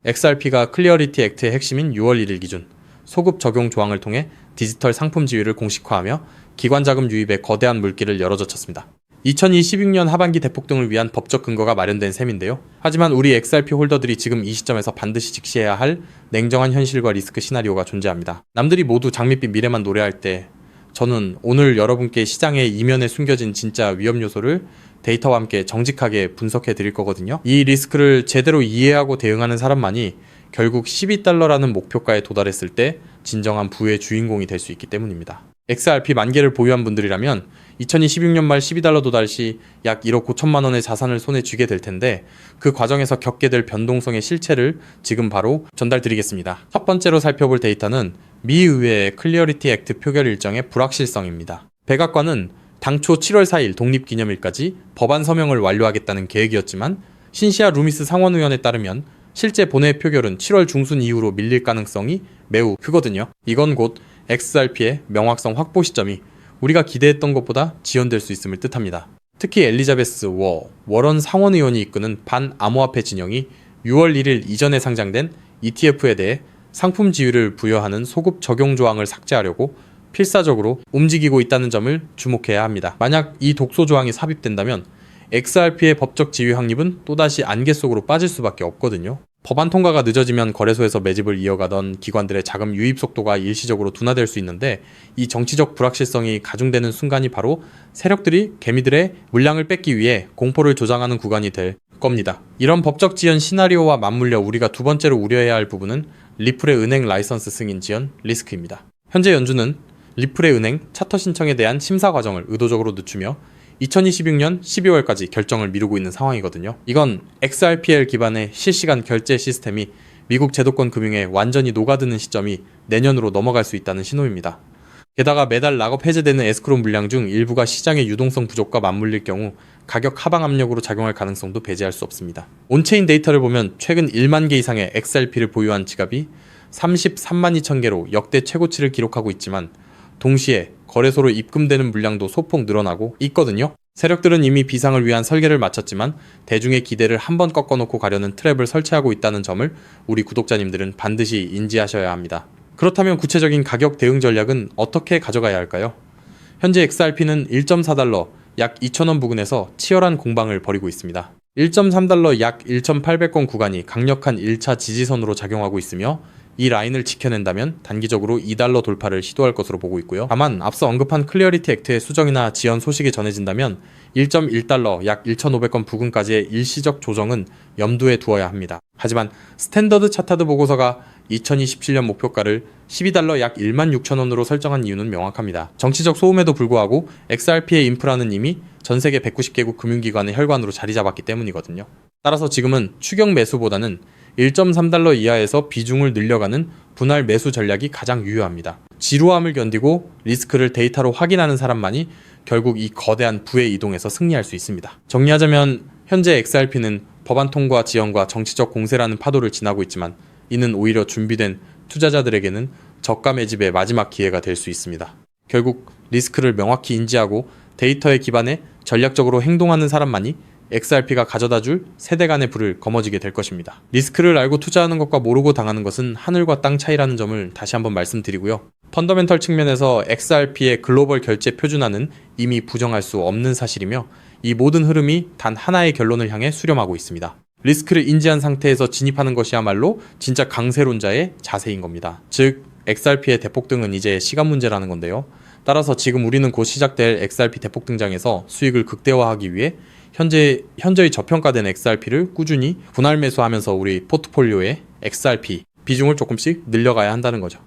XRP가 클리어리티 액트의 핵심인 6월 1일 기준 소급 적용 조항을 통해 디지털 상품 지위를 공식화하며 기관 자금 유입에 거대한 물길을 열어젖혔습니다. 2026년 하반기 대폭등을 위한 법적 근거가 마련된 셈인데요. 하지만 우리 XRP 홀더들이 지금 이 시점에서 반드시 직시해야 할 냉정한 현실과 리스크 시나리오가 존재합니다. 남들이 모두 장밋빛 미래만 노래할 때 저는 오늘 여러분께 시장의 이면에 숨겨진 진짜 위험 요소를 데이터와 함께 정직하게 분석해 드릴 거거든요. 이 리스크를 제대로 이해하고 대응하는 사람만이 결국 12달러라는 목표가에 도달했을 때 진정한 부의 주인공이 될 수 있기 때문입니다. XRP 만 개를 보유한 분들이라면 2026년 말 12달러 도달 시 약 1억 5천만 원의 자산을 손에 쥐게 될 텐데 그 과정에서 겪게 될 변동성의 실체를 지금 바로 전달드리겠습니다. 첫 번째로 살펴볼 데이터는 미 의회의 클리어리티 액트 표결 일정의 불확실성입니다. 백악관은 당초 7월 4일 독립기념일까지 법안 서명을 완료하겠다는 계획이었지만 신시아 루미스 상원의원에 따르면 실제 본회의 표결은 7월 중순 이후로 밀릴 가능성이 매우 크거든요. 이건 곧 XRP의 명확성 확보 시점이 우리가 기대했던 것보다 지연될 수 있음을 뜻합니다. 특히 엘리자베스 워런 상원의원이 이끄는 반암호화폐 진영이 6월 1일 이전에 상장된 ETF에 대해 상품 지위를 부여하는 소급 적용 조항을 삭제하려고 필사적으로 움직이고 있다는 점을 주목해야 합니다. 만약 이 독소 조항이 삽입된다면 XRP의 법적 지위 확립은 또다시 안개 속으로 빠질 수밖에 없거든요. 법안 통과가 늦어지면 거래소에서 매집을 이어가던 기관들의 자금 유입 속도가 일시적으로 둔화될 수 있는데 이 정치적 불확실성이 가중되는 순간이 바로 세력들이 개미들의 물량을 뺏기 위해 공포를 조장하는 구간이 될 겁니다. 이런 법적 지연 시나리오와 맞물려 우리가 두 번째로 우려해야 할 부분은 리플의 은행 라이선스 승인 지연 리스크입니다. 현재 연준은 리플의 은행 차터 신청에 대한 심사 과정을 의도적으로 늦추며 2026년 12월까지 결정을 미루고 있는 상황이거든요. 이건 XRPL 기반의 실시간 결제 시스템이 미국 제도권 금융에 완전히 녹아드는 시점이 내년으로 넘어갈 수 있다는 신호입니다. 게다가 매달 락업 해제되는 에스크로 물량 중 일부가 시장의 유동성 부족과 맞물릴 경우 가격 하방 압력으로 작용할 가능성도 배제할 수 없습니다. 온체인 데이터를 보면 최근 1만 개 이상의 XRP를 보유한 지갑이 33만 2천 개로 역대 최고치를 기록하고 있지만 동시에 거래소로 입금되는 물량도 소폭 늘어나고 있거든요. 세력들은 이미 비상을 위한 설계를 마쳤지만 대중의 기대를 한번 꺾어놓고 가려는 트랩을 설치하고 있다는 점을 우리 구독자님들은 반드시 인지하셔야 합니다. 그렇다면 구체적인 가격 대응 전략은 어떻게 가져가야 할까요? 현재 XRP는 1.4달러 약 2,000원 부근에서 치열한 공방을 벌이고 있습니다. 1.3달러 약 1,800권 구간이 강력한 1차 지지선으로 작용하고 있으며 이 라인을 지켜낸다면 단기적으로 2달러 돌파를 시도할 것으로 보고 있고요. 다만 앞서 언급한 클리어리티 액트의 수정이나 지연 소식이 전해진다면 1.1달러 약 1,500권 부근까지의 일시적 조정은 염두에 두어야 합니다. 하지만 스탠더드 차타드 보고서가 2027년 목표가를 12달러 약 16,000원으로 설정한 이유는 명확합니다. 정치적 소음에도 불구하고 XRP의 인프라는 이미 전 세계 190개국 금융기관의 혈관으로 자리 잡았기 때문이거든요. 따라서 지금은 추격 매수보다는 1.3달러 이하에서 비중을 늘려가는 분할 매수 전략이 가장 유효합니다. 지루함을 견디고 리스크를 데이터로 확인하는 사람만이 결국 이 거대한 부의 이동에서 승리할 수 있습니다. 정리하자면 현재 XRP는 법안 통과 지연과 정치적 공세라는 파도를 지나고 있지만 이는 오히려 준비된 투자자들에게는 저가 매집의 마지막 기회가 될 수 있습니다. 결국 리스크를 명확히 인지하고 데이터에 기반해 전략적으로 행동하는 사람만이 XRP가 가져다줄 세대 간의 불을 거머쥐게 될 것입니다. 리스크를 알고 투자하는 것과 모르고 당하는 것은 하늘과 땅 차이라는 점을 다시 한번 말씀드리고요. 펀더멘털 측면에서 XRP의 글로벌 결제 표준화는 이미 부정할 수 없는 사실이며 이 모든 흐름이 단 하나의 결론을 향해 수렴하고 있습니다. 리스크를 인지한 상태에서 진입하는 것이야말로 진짜 강세론자의 자세인 겁니다. 즉 XRP의 대폭등은 이제 시간 문제라는 건데요. 따라서 지금 우리는 곧 시작될 XRP 대폭등장에서 수익을 극대화하기 위해 현저히 저평가된 XRP를 꾸준히 분할 매수하면서 우리 포트폴리오의 XRP 비중을 조금씩 늘려가야 한다는 거죠.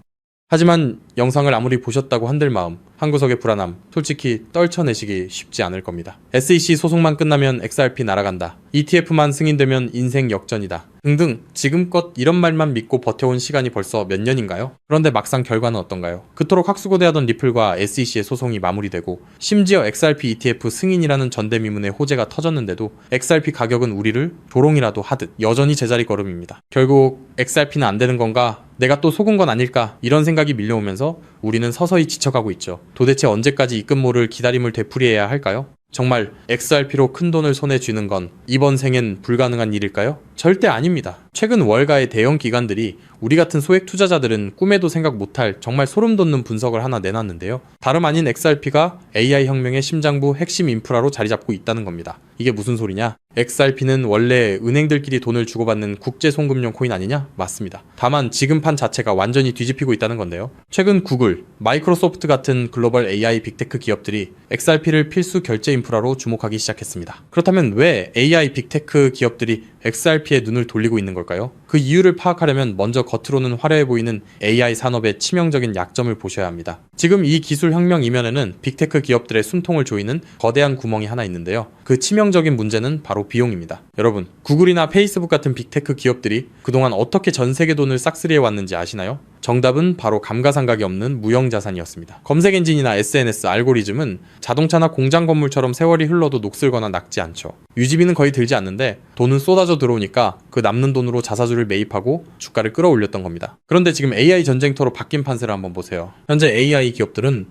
하지만 영상을 아무리 보셨다고 한들 마음, 한 구석의 불안함, 솔직히 떨쳐내시기 쉽지 않을 겁니다. SEC 소송만 끝나면 XRP 날아간다. ETF만 승인되면 인생 역전이다. 등등 지금껏 이런 말만 믿고 버텨온 시간이 벌써 몇 년인가요? 그런데 막상 결과는 어떤가요? 그토록 학수고대하던 리플과 SEC의 소송이 마무리되고 심지어 XRP ETF 승인이라는 전대미문의 호재가 터졌는데도 XRP 가격은 우리를 조롱이라도 하듯 여전히 제자리 걸음입니다. 결국 XRP는 안 되는 건가? 내가 또 속은 건 아닐까? 이런 생각이 밀려오면서 우리는 서서히 지쳐가고 있죠. 도대체 언제까지 입금모를 기다림을 되풀이해야 할까요? 정말 XRP로 큰 돈을 손에 쥐는 건 이번 생엔 불가능한 일일까요? 절대 아닙니다. 최근 월가의 대형 기관들이 우리 같은 소액 투자자들은 꿈에도 생각 못할 정말 소름 돋는 분석을 하나 내놨는데요. 다름 아닌 XRP가 AI 혁명의 심장부 핵심 인프라로 자리 잡고 있다는 겁니다. 이게 무슨 소리냐? XRP는 원래 은행들끼리 돈을 주고받는 국제 송금용 코인 아니냐? 맞습니다. 다만 지금 판 자체가 완전히 뒤집히고 있다는 건데요. 최근 구글, 마이크로소프트 같은 글로벌 AI 빅테크 기업들이 XRP를 필수 결제 인프라로 주목하기 시작했습니다. 그렇다면 왜 AI 빅테크 기업들이 XRP에 눈을 돌리고 있는 걸까요? 그 이유를 파악하려면 먼저 겉으로는 화려해 보이는 AI 산업의 치명적인 약점을 보셔야 합니다. 지금 이 기술 혁명 이면에는 빅테크 기업들의 숨통을 조이는 거대한 구멍이 하나 있는데요. 그 치명적인 문제는 바로 비용입니다. 여러분, 구글이나 페이스북 같은 빅테크 기업들이 그동안 어떻게 전 세계 돈을 싹쓸이해 왔는지 아시나요? 정답은 바로 감가상각이 없는 무형자산이었습니다. 검색 엔진이나 SNS, 알고리즘은 자동차나 공장 건물처럼 세월이 흘러도 녹슬거나 낡지 않죠. 유지비는 거의 들지 않는데 돈은 쏟아져 들어오니까 그 남는 돈으로 자사주를 매입하고 주가를 끌어올렸던 겁니다. 그런데 지금 AI 전쟁터로 바뀐 판세를 한번 보세요. 현재 AI 기업들은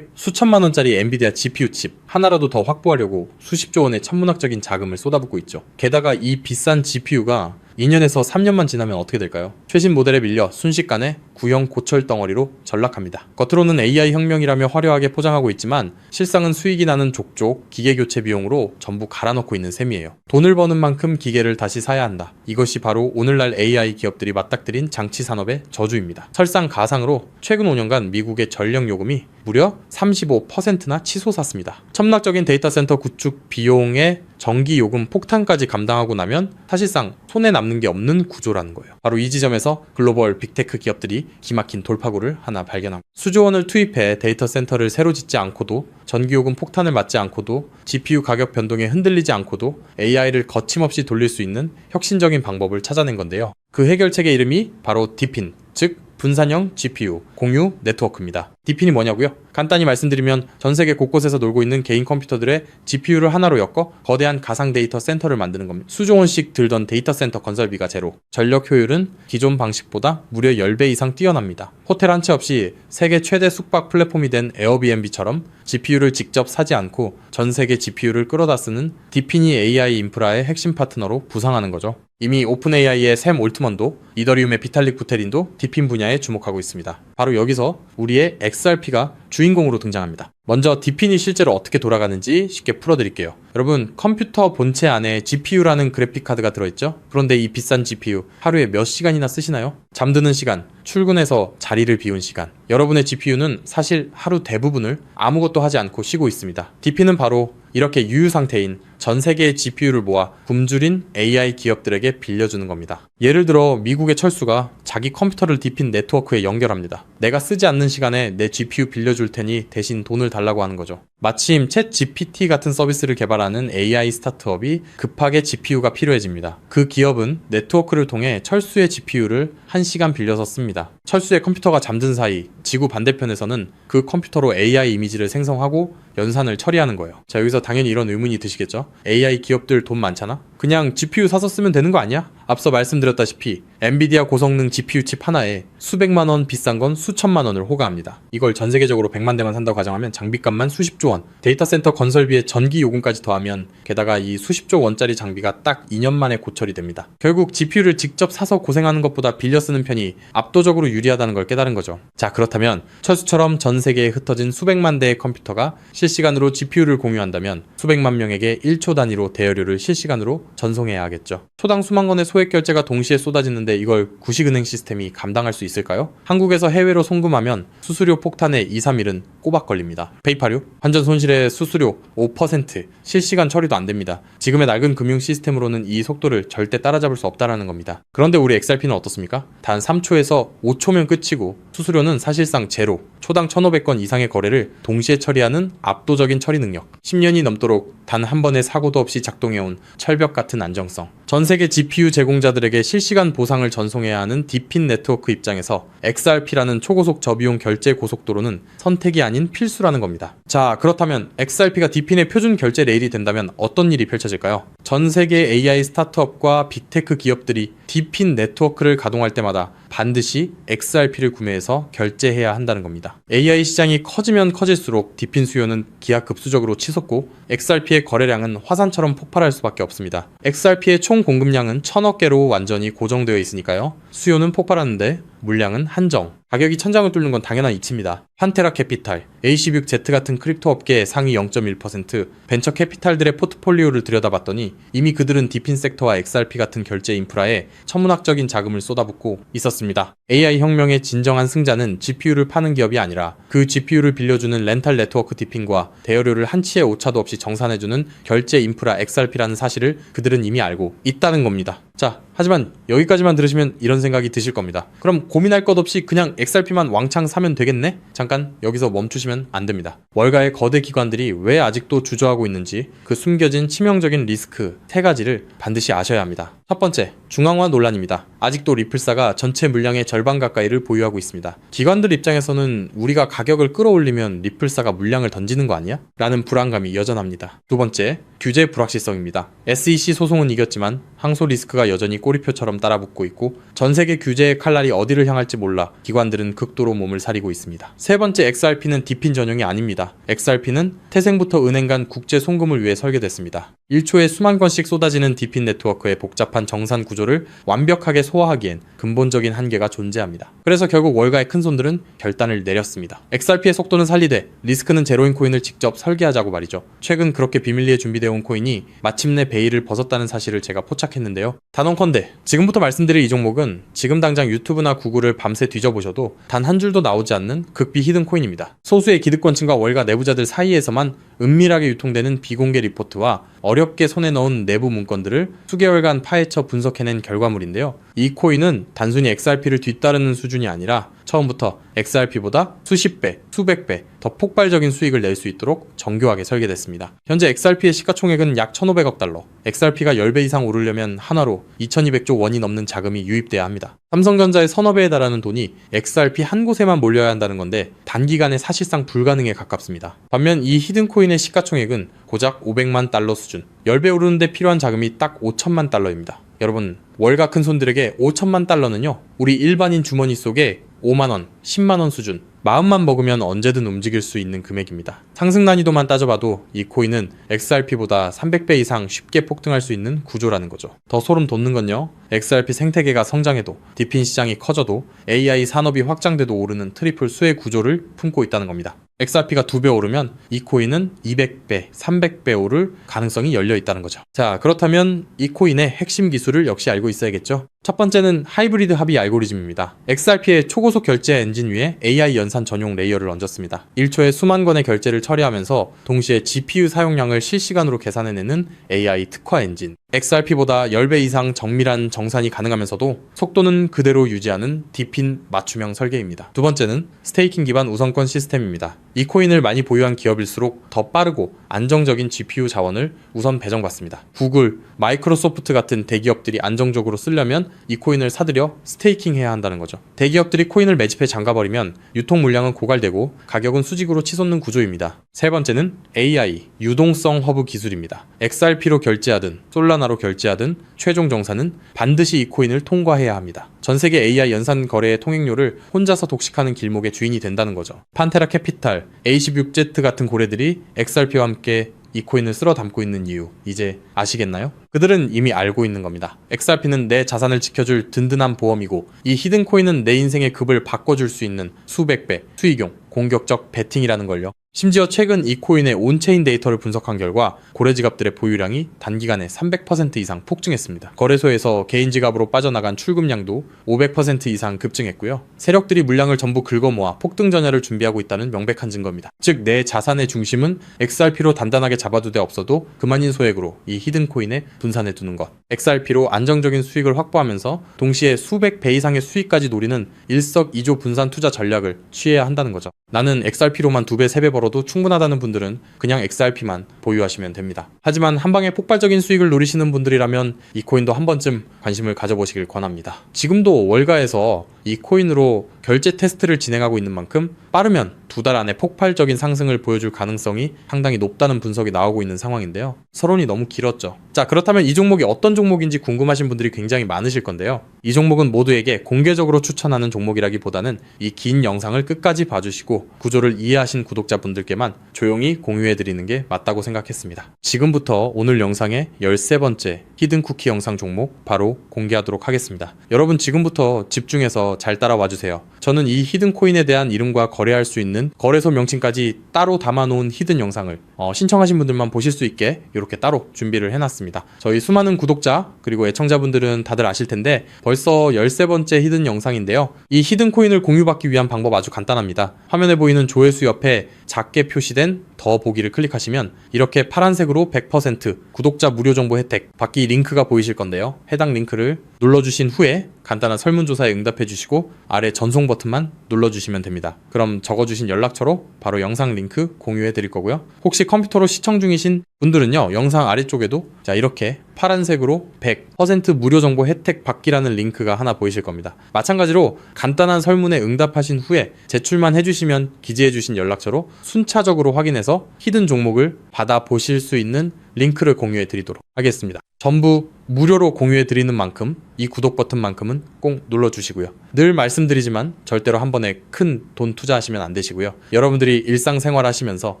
수천만 원짜리 엔비디아 GPU 칩 하나라도 더 확보하려고 수십조 원의 천문학적인 자금을 쏟아붓고 있죠. 게다가 이 비싼 GPU가 2년에서 3년만 지나면 어떻게 될까요? 최신 모델에 밀려 순식간에 구형 고철 덩어리로 전락합니다. 겉으로는 AI 혁명이라며 화려하게 포장하고 있지만 실상은 수익이 나는 족족 기계 교체 비용으로 전부 갈아넣고 있는 셈이에요. 돈을 버는 만큼 기계를 다시 사야 한다. 이것이 바로 오늘날 AI 기업들이 맞닥뜨린 장치 산업의 저주입니다. 설상가상으로 최근 5년간 미국의 전력 요금이 무려 35%나 치솟았습니다. 첨락적인 데이터 센터 구축 비용에 전기 요금 폭탄까지 감당하고 나면 사실상 손에 남는 게 없는 구조라는 거예요. 바로 이 지점에서 글로벌 빅테크 기업들이 기막힌 돌파구를 하나 발견합니다. 수조 원을 투입해 데이터 센터를 새로 짓지 않고도 전기 요금 폭탄을 맞지 않고도 GPU 가격 변동에 흔들리지 않고도 AI를 거침없이 돌릴 수 있는 혁신적인 방법을 찾아낸 건데요. 그 해결책의 이름이 바로 DePIN, 즉 분산형 GPU 공유 네트워크입니다. DePIN이 뭐냐고요? 간단히 말씀드리면 전 세계 곳곳에서 놀고 있는 개인 컴퓨터들의 GPU를 하나로 엮어 거대한 가상 데이터 센터를 만드는 겁니다. 수조 원씩 들던 데이터 센터 건설비가 제로. 전력 효율은 기존 방식보다 무려 10배 이상 뛰어납니다. 호텔 한 채 없이 세계 최대 숙박 플랫폼이 된 에어비앤비처럼 GPU를 직접 사지 않고 전 세계 GPU를 끌어다 쓰는 DePIN이 AI 인프라의 핵심 파트너로 부상하는 거죠. 이미 오픈AI의 샘 올트먼도 이더리움의 비탈릭 부테린도 DePIN 분야에 주목하고 있습니다. 바로 여기서 우리의 XRP가 주인공으로 등장합니다. 먼저 DePIN이 실제로 어떻게 돌아가는지 쉽게 풀어드릴게요. 여러분, 컴퓨터 본체 안에 GPU라는 그래픽카드가 들어있죠? 그런데 이 비싼 GPU 하루에 몇 시간이나 쓰시나요? 잠드는 시간, 출근해서 자리를 비운 시간. 여러분의 GPU는 사실 하루 대부분을 아무것도 하지 않고 쉬고 있습니다. DePIN은 바로 이렇게 유유 상태인 전 세계의 GPU를 모아 굶주린 AI 기업들에게 빌려주는 겁니다. 예를 들어 미국의 철수가 자기 컴퓨터를 DePIN 네트워크에 연결합니다. 내가 쓰지 않는 시간에 내 GPU 빌려줄 테니 대신 돈을 달라고 하는 거죠. 마침 챗GPT 같은 서비스를 개발하는 AI 스타트업이 급하게 GPU가 필요해집니다. 그 기업은 네트워크를 통해 철수의 GPU를 1시간 빌려서 씁니다. 철수의 컴퓨터가 잠든 사이 지구 반대편에서는 그 컴퓨터로 AI 이미지를 생성하고 연산을 처리하는 거예요. 자, 여기서 당연히 이런 의문이 드시겠죠? AI 기업들 돈 많잖아? 그냥 GPU 사서 쓰면 되는 거 아니야? 앞서 말씀드렸다시피 엔비디아 고성능 GPU 칩 하나에 수백만 원, 비싼 건 수천만 원을 호가합니다. 이걸 전 세계적으로 100만 대만 산다고 가정하면 장비값만 수십조 원, 데이터 센터 건설비에 전기 요금까지 더하면 게다가 이 수십조 원짜리 장비가 딱 2년 만에 고철이 됩니다. 결국 GPU를 직접 사서 고생하는 것보다 빌려 쓰는 편이 압도적으로 유리하다는 걸 깨달은 거죠. 자, 그렇다면 철수처럼 전 세계에 흩어진 수백만 대의 컴퓨터가 실시간으로 GPU를 공유한다면 수백만 명에게 1초 단위로 대여료를 실시간으로 전송해야 하겠죠. 초당 수만 건의 소액 결제가 동시에 쏟아지는데 이걸 구식은행 시스템이 감당할 수 있을까요? 한국에서 해외로 송금하면 수수료 폭탄에 2, 3일은 꼬박 걸립니다. 페이팔요? 환전 손실의 수수료 5%, 실시간 처리도 안 됩니다. 지금의 낡은 금융 시스템으로는 이 속도를 절대 따라잡을 수 없다는 겁니다. 그런데 우리 XRP는 어떻습니까? 단 3초에서 5초면 끝이고 수수료는 사실상 제로, 초당 1,500건 이상의 거래를 동시에 처리하는 압도적인 처리 능력, 10년이 넘도록 단 한 번의 사고도 없이 작동해온 철벽 같은 안정성, 전 세계 GPU 제공자들에게 실시간 보상을 전송해야 하는 DePIN 네트워크 입장에서 XRP라는 초고속 저비용 결제 고속도로는 선택이 아닌 필수라는 겁니다. 자, 그렇다면 XRP가 DePIN의 표준 결제 레일이 된다면 어떤 일이 펼쳐질까요? 전 세계 AI 스타트업과 빅테크 기업들이 DePIN 네트워크를 가동할 때마다 반드시 XRP를 구매해서 결제해야 한다는 겁니다. AI 시장이 커지면 커질수록 디핀 수요는 기하급수적으로 치솟고 XRP의 거래량은 화산처럼 폭발할 수밖에 없습니다. XRP의 총 공급량은 1000억 개로 완전히 고정되어 있으니까요. 수요는 폭발하는데 물량은 한정. 가격이 천장을 뚫는 건 당연한 이치입니다. 판테라 캐피탈, A16Z 같은 크립토 업계의 상위 0.1%, 벤처 캐피탈들의 포트폴리오를 들여다봤더니 이미 그들은 디핀 섹터와 XRP 같은 결제 인프라에 천문학적인 자금을 쏟아붓고 있었습니다. AI 혁명의 진정한 승자는 GPU를 파는 기업이 아니라 그 GPU를 빌려주는 렌탈 네트워크 디핀과 대여료를 한치의 오차도 없이 정산해주는 결제 인프라 XRP라는 사실을 그들은 이미 알고 있다는 겁니다. 자, 하지만 여기까지만 들으시면 이런 생각이 드실 겁니다. 그럼 고민할 것 없이 그냥 XRP만 왕창 사면 되겠네? 잠깐 여기서 멈추시면 안 됩니다. 월가의 거대 기관들이 왜 아직도 주저하고 있는지 그 숨겨진 치명적인 리스크 3가지를 반드시 아셔야 합니다. 첫 번째, 중앙화 논란입니다. 아직도 리플사가 전체 물량의 절반 가까이를 보유하고 있습니다. 기관들 입장에서는 우리가 가격을 끌어올리면 리플사가 물량을 던지는 거 아니야? 라는 불안감이 여전합니다. 두 번째, 규제 불확실성입니다. SEC 소송은 이겼지만 항소 리스크가 여전히 꼬리표처럼 따라붙고 있고 전 세계 규제의 칼날이 어디를 향할지 몰라 기관들은 극도로 몸을 사리고 있습니다. 세 번째, XRP는 디핀 전용이 아닙니다. XRP는 태생부터 은행 간 국제 송금을 위해 설계됐습니다. 1초에 수만 건씩 쏟아지는 디핀 네트워크의 복잡한 정산 구조를 완벽하게 소화하기엔 근본적인 한계가 존재합니다. 그래서 결국 월가의 큰손들은 결단을 내렸습니다. XRP의 속도는 살리되 리스크는 제로인 코인을 직접 설계하자고 말이죠. 최근 그렇게 비밀리에 준비되어 온 코인이 마침내 베일을 벗었다는 사실을 제가 포착했는데요. 단언컨대 지금부터 말씀드릴 이 종목은 지금 당장 유튜브나 구글을 밤새 뒤져보셔도 단 한 줄도 나오지 않는 극비 히든 코인입니다. 소수의 기득권층과 월가 내부자들 사이에서만 은밀하게 유통되는 비공개 리포트와 어렵게 손에 넣은 내부 문건들을 수개월간 파헤쳐 분석해낸 결과물인데요. 이 코인은 단순히 XRP를 뒤따르는 수준이 아니라 처음부터 XRP보다 수십 배, 수백 배 더 폭발적인 수익을 낼 수 있도록 정교하게 설계됐습니다. 현재 XRP의 시가총액은 약 1,500억 달러, XRP가 10배 이상 오르려면 한화로 2,200조 원이 넘는 자금이 유입돼야 합니다. 삼성전자의 서너 배에 달하는 돈이 XRP 한 곳에만 몰려야 한다는 건데 단기간에 사실상 불가능에 가깝습니다. 반면 이 히든코인의 시가총액은 고작 500만 달러 수준, 10배 오르는데 필요한 자금이 딱 5천만 달러입니다. 여러분, 월가 큰손들에게 5천만 달러는요, 우리 일반인 주머니 속에 5만원, 10만원 수준, 마음만 먹으면 언제든 움직일 수 있는 금액입니다. 상승 난이도만 따져봐도 이 코인은 XRP보다 300배 이상 쉽게 폭등할 수 있는 구조라는 거죠. 더 소름 돋는 건요, XRP 생태계가 성장해도 디핀 시장이 커져도 AI 산업이 확장돼도 오르는 트리플 수의 구조를 품고 있다는 겁니다. XRP가 2배 오르면 이 코인은 200배, 300배 오를 가능성이 열려 있다는 거죠. 자, 그렇다면 이 코인의 핵심 기술을 역시 알고 있어야겠죠? 첫 번째는 하이브리드 합의 알고리즘입니다. XRP의 초고속 결제 엔진 위에 AI 연산 전용 레이어를 얹었습니다. 1초에 수만 건의 결제를 처리하면서 동시에 GPU 사용량을 실시간으로 계산해내는 AI 특화 엔진. XRP보다 10배 이상 정밀한 정산이 가능하면서도 속도는 그대로 유지하는 디핀 맞춤형 설계입니다. 두 번째는 스테이킹 기반 우선권 시스템입니다. 이 코인을 많이 보유한 기업일수록 더 빠르고 안정적인 GPU 자원을 우선 배정받습니다. 구글, 마이크로소프트 같은 대기업들이 안정적으로 쓰려면 이 코인을 사들여 스테이킹 해야 한다는 거죠. 대기업들이 코인을 매집해 잠가버리면 유통 물량은 고갈되고 가격은 수직으로 치솟는 구조입니다. 세 번째는 AI, 유동성 허브 기술입니다. XRP로 결제하든 솔라나로 결제하든 최종 정산은 반드시 이 코인을 통과해야 합니다. 전 세계 AI 연산 거래의 통행료를 혼자서 독식하는 길목의 주인이 된다는 거죠. 판테라 캐피탈, A16Z 같은 고래들이 XRP와 함께 이 코인을 쓸어 담고 있는 이유, 이제 아시겠나요? 그들은 이미 알고 있는 겁니다. XRP는 내 자산을 지켜줄 든든한 보험이고 이 히든 코인은 내 인생의 급을 바꿔줄 수 있는 수백 배, 수익용, 공격적 베팅이라는 걸요. 심지어 최근 이 코인의 온체인 데이터를 분석한 결과 고래 지갑들의 보유량이 단기간에 300% 이상 폭증했습니다. 거래소에서 개인 지갑으로 빠져나간 출금량도 500% 이상 급증했고요. 세력들이 물량을 전부 긁어모아 폭등 전야를 준비하고 있다는 명백한 증거입니다. 즉, 내 자산의 중심은 XRP로 단단하게 잡아두되 없어도 그만인 소액으로 이 히든 코인에 분산해 두는 것. XRP로 안정적인 수익을 확보하면서 동시에 수백 배 이상의 수익까지 노리는 일석이조 분산 투자 전략을 취해야 한다는 거죠. 나는 XRP로만 2배, 3배 벌어도 충분하다는 분들은 그냥 XRP만 보유하시면 됩니다. 하지만 한방에 폭발적인 수익을 노리시는 분들이라면 이 코인도 한 번쯤 관심을 가져보시길 권합니다. 지금도 월가에서 이 코인으로 결제 테스트를 진행하고 있는 만큼 빠르면 두 달 안에 폭발적인 상승을 보여줄 가능성이 상당히 높다는 분석이 나오고 있는 상황인데요. 서론이 너무 길었죠. 자, 그렇다면 이 종목이 어떤 종목인지 궁금하신 분들이 굉장히 많으실 건데요. 이 종목은 모두에게 공개적으로 추천하는 종목이라기보다는 이 긴 영상을 끝까지 봐주시고 구조를 이해하신 구독자분들께만 조용히 공유해드리는 게 맞다고 생각했습니다. 지금부터 오늘 영상의 13번째 히든쿠키 영상 종목 바로 공개하도록 하겠습니다. 여러분 지금부터 집중해서 잘 따라와주세요. 저는 이 히든코인에 대한 이름과 거래할 수 있는 거래소 명칭까지 따로 담아놓은 히든 영상을 신청하신 분들만 보실 수 있게 이렇게 따로 준비를 해놨습니다. 저희 수많은 구독자 그리고 애청자분들은 다들 아실 텐데 벌써 13번째 히든 영상인데요. 이 히든코인을 공유받기 위한 방법 아주 간단합니다. 화면에 보이는 조회수 옆에 작게 표시된 더 보기를 클릭하시면 이렇게 파란색으로 100% 구독자 무료 정보 혜택 받기 링크가 보이실 건데요. 해당 링크를 눌러주신 후에 간단한 설문조사에 응답해 주시고 아래 전송 버튼만 눌러주시면 됩니다. 그럼 적어주신 연락처로 바로 영상 링크 공유해 드릴 거고요. 혹시 컴퓨터로 시청 중이신 분들은요, 영상 아래쪽에도 자 이렇게 파란색으로 100% 무료 정보 혜택 받기라는 링크가 하나 보이실 겁니다. 마찬가지로 간단한 설문에 응답하신 후에 제출만 해주시면 기재해주신 연락처로 순차적으로 확인해서 히든 종목을 받아보실 수 있는 링크를 공유해 드리도록 하겠습니다. 전부 무료로 공유해 드리는 만큼 이 구독 버튼만큼은 꼭 눌러주시고요. 늘 말씀드리지만 절대로 한 번에 큰 돈 투자하시면 안 되시고요. 여러분들이 일상생활 하시면서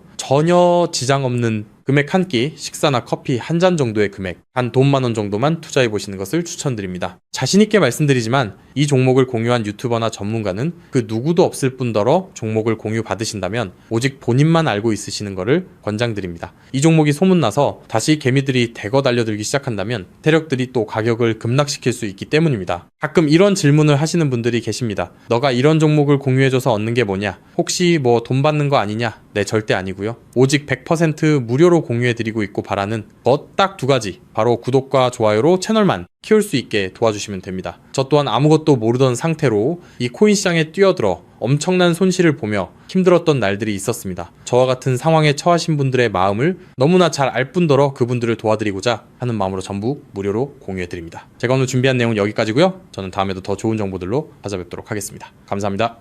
전혀 지장 없는 금액 한 끼, 식사나 커피 한 잔 정도의 금액, 한 돈 10,000원 정도만 투자해 보시는 것을 추천드립니다. 자신있게 말씀드리지만 이 종목을 공유한 유튜버나 전문가는 그 누구도 없을 뿐더러 종목을 공유 받으신다면 오직 본인만 알고 있으시는 것을 권장드립니다. 이 종목이 소문나서 다시 개미들이 대거 달려들기 시작한다면 세력들이 또 가격을 급락시킬 수 있기 때문입니다. 가끔 이런 질문을 하시는 분들이 계십니다. 너가 이런 종목을 공유해줘서 얻는 게 뭐냐? 혹시 뭐 돈 받는 거 아니냐? 네, 절대 아니고요. 오직 100% 무료로 공유해드리고 있고 바라는 것 딱 두 가지, 바로 구독과 좋아요로 채널만 키울 수 있게 도와주시면 됩니다. 저 또한 아무것도 모르던 상태로 이 코인 시장에 뛰어들어 엄청난 손실을 보며 힘들었던 날들이 있었습니다. 저와 같은 상황에 처하신 분들의 마음을 너무나 잘 알 뿐더러 그분들을 도와드리고자 하는 마음으로 전부 무료로 공유해드립니다. 제가 오늘 준비한 내용은 여기까지고요. 저는 다음에도 더 좋은 정보들로 찾아뵙도록 하겠습니다. 감사합니다.